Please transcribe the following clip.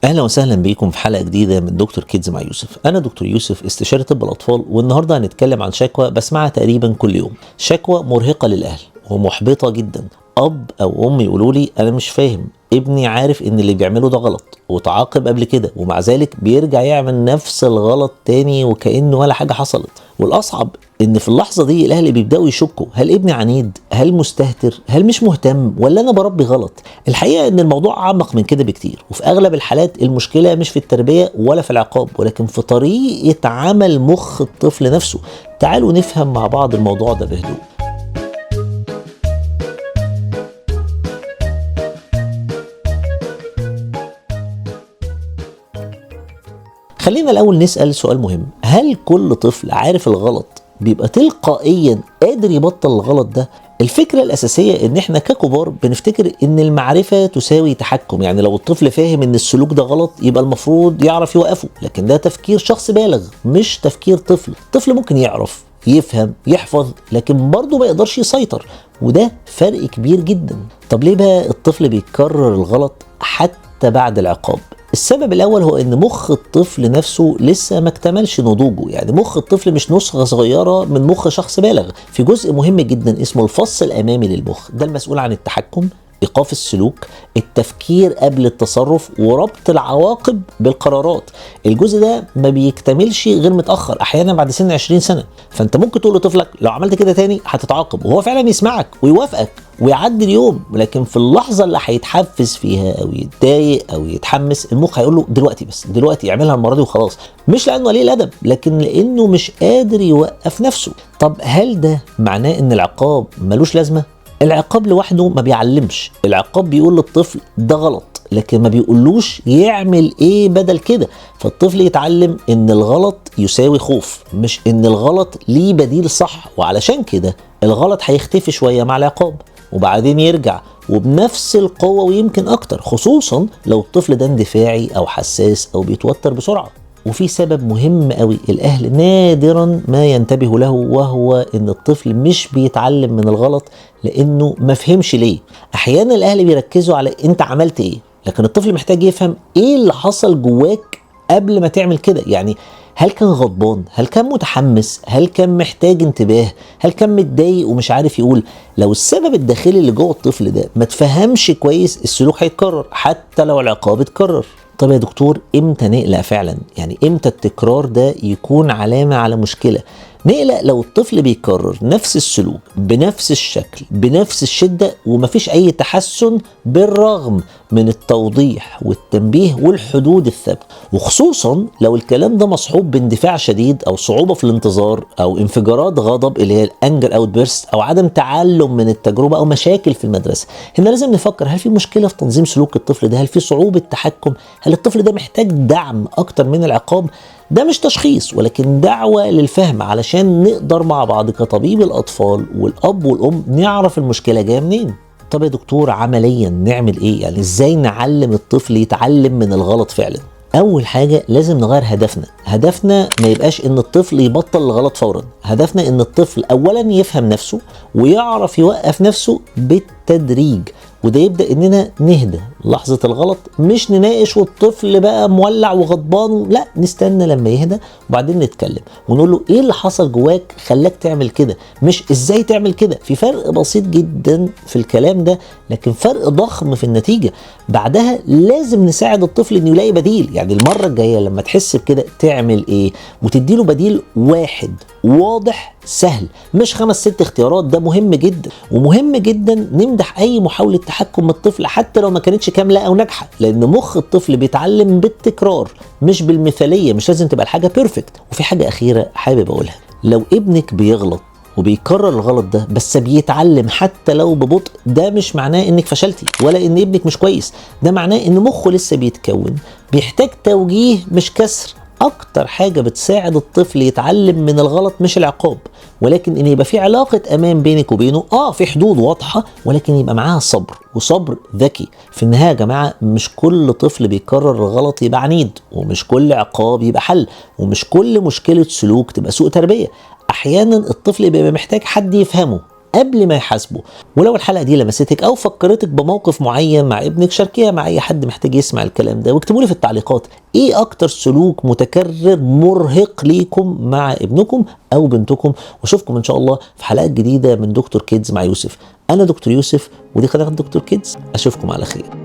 اهلا وسهلا بيكم في حلقه جديده من دكتور كيدز مع يوسف. انا دكتور يوسف، استشاري طب الاطفال، والنهارده هنتكلم عن شكوى بسمعها تقريبا كل يوم. شكوى مرهقه للاهل ومحبطه جدا. اب او ام يقولوا لي انا مش فاهم، ابني عارف ان اللي بيعمله ده غلط وتعاقب قبل كده، ومع ذلك بيرجع يعمل نفس الغلط تاني وكأنه ولا حاجه حصلت. والاصعب ان في اللحظه دي الاهل بيبداوا يشكوا، هل ابني عنيد؟ هل مستهتر؟ هل مش مهتم؟ ولا انا بربي غلط؟ الحقيقه ان الموضوع اعمق من كده بكتير، وفي اغلب الحالات المشكله مش في التربيه ولا في العقاب، ولكن في طريقه عمل مخ الطفل نفسه. تعالوا نفهم مع بعض الموضوع ده بهدوء. خلينا الأول نسأل سؤال مهم، هل كل طفل عارف الغلط بيبقى تلقائيا قادر يبطل الغلط ده؟ الفكرة الأساسية إن إحنا ككبار بنفتكر إن المعرفة تساوي تحكم، يعني لو الطفل فاهم إن السلوك ده غلط يبقى المفروض يعرف يوقفه، لكن ده تفكير شخص بالغ مش تفكير طفل. الطفل ممكن يعرف، يفهم، يحفظ، لكن برضه ما يقدرش يسيطر، وده فرق كبير جدا. طب ليه بقى الطفل بيكرر الغلط حتى بعد العقاب؟ السبب الأول هو إن مخ الطفل نفسه لسه ما اكتملش نضوجه، يعني مخ الطفل مش نسخة صغيرة من مخ شخص بالغ. في جزء مهم جدا اسمه الفص الأمامي للمخ، ده المسؤول عن التحكم، إيقاف السلوك، التفكير قبل التصرف، وربط العواقب بالقرارات. الجزء ده ما بيكتملش غير متأخر، أحيانا بعد سن 20 سنة. فأنت ممكن تقول لطفلك لو عملت كده تاني هتتعاقب، وهو فعلا يسمعك ويوافقك ويعدي اليوم، ولكن في اللحظة اللي هيتحفز فيها أو يتضايق أو يتحمس، المخ هيقول له دلوقتي، بس دلوقتي يعملها المرة دي وخلاص، مش لأنه قليل الأدب، لكن لأنه مش قادر يوقف نفسه. طب هل ده معناه إن العقاب ملوش لازمة؟ العقاب لوحده ما بيعلمش، العقاب بيقول للطفل ده غلط، لكن ما بيقولوش يعمل ايه بدل كده. فالطفل يتعلم ان الغلط يساوي خوف، مش ان الغلط ليه بديل صح، وعلشان كده الغلط هيختفي شوية مع العقاب وبعدين يرجع وبنفس القوة ويمكن اكتر، خصوصا لو الطفل ده اندفاعي او حساس او بيتوتر بسرعة. وفي سبب مهم قوي الاهل نادرا ما ينتبهوا له، وهو ان الطفل مش بيتعلم من الغلط لانه ما فهمش ليه. احيانا الاهل بيركزوا على انت عملت ايه، لكن الطفل محتاج يفهم ايه اللي حصل جواك قبل ما تعمل كده. يعني هل كان غضبان؟ هل كان متحمس؟ هل كان محتاج انتباه؟ هل كان متضايق ومش عارف يقول؟ لو السبب الداخلي اللي جوه الطفل ده ما تفهمش كويس، السلوك هيتكرر حتى لو العقاب اتكرر. طب يا دكتور امتى نقلق فعلا؟ يعني امتى التكرار ده يكون علامة على مشكلة؟ نقلق لو الطفل بيكرر نفس السلوك بنفس الشكل بنفس الشدة ومفيش اي تحسن بالرغم من التوضيح والتنبيه والحدود الثابتة، وخصوصا لو الكلام ده مصحوب باندفاع شديد او صعوبة في الانتظار او انفجارات غضب اللي هي الانجر اوت بيرست، او عدم تعلم من التجربة، او مشاكل في المدرسة. هنا لازم نفكر، هل في مشكلة في تنظيم سلوك الطفل ده؟ هل في صعوبة تحكم؟ هل الطفل ده محتاج دعم اكتر من العقاب؟ ده مش تشخيص ولكن دعوة للفهم، علشان نقدر مع بعض كطبيب الأطفال والأب والأم نعرف المشكلة جاية منين. طب يا دكتور عمليا نعمل إيه؟ يعني إزاي نعلم الطفل يتعلم من الغلط فعلا؟ أول حاجة لازم نغير هدفنا ما يبقاش إن الطفل يبطل الغلط فورا، هدفنا إن الطفل أولا يفهم نفسه ويعرف يوقف نفسه بالتدريج. وده يبدأ إننا نهدى لحظة الغلط، مش نناقش والطفل بقى مولع وغضبان، لا، نستنى لما يهدى وبعدين نتكلم ونقول له ايه اللي حصل جواك خلاك تعمل كده، مش ازاي تعمل كده. في فرق بسيط جدا في الكلام ده لكن فرق ضخم في النتيجة. بعدها لازم نساعد الطفل انه يلاقي بديل، يعني المرة الجاية لما تحس بكده تعمل ايه، وتديله بديل واحد واضح سهل، مش 5 6 اختيارات. ده مهم جدا، ومهم جدا نمدح اي محاولة تحكم الطفل حتى لو ما كانتش كاملة او ناجحة، لان مخ الطفل بيتعلم بالتكرار مش بالمثالية، مش لازم تبقى الحاجة بيرفكت. وفي حاجة اخيرة حابب اقولها، لو ابنك بيغلط وبيكرر الغلط ده بس بيتعلم حتى لو ببطء، ده مش معناه انك فشلتي ولا ان ابنك مش كويس، ده معناه ان مخه لسه بيتكون، بيحتاج توجيه مش كسر. اكتر حاجة بتساعد الطفل يتعلم من الغلط مش العقاب، ولكن ان يبقى في علاقة امان بينك وبينه، في حدود واضحة، ولكن يبقى معاها صبر وصبر ذكي. في النهاية يا جماعة مش كل طفل بيكرر الغلط يبقى عنيد، ومش كل عقاب يبقى حل، ومش كل مشكلة سلوك تبقى سوء تربية. احيانا الطفل بيبقى محتاج حد يفهمه قبل ما يحاسبه. ولو الحلقه دي لمستك او فكرتك بموقف معين مع ابنك، شاركيها مع اي حد محتاج يسمع الكلام ده، واكتبوا لي في التعليقات ايه اكتر سلوك متكرر مرهق ليكم مع ابنكم او بنتكم. واشوفكم ان شاء الله في حلقات جديده من دكتور كيدز مع يوسف. انا دكتور يوسف ودي قناه دكتور كيدز. اشوفكم على خير.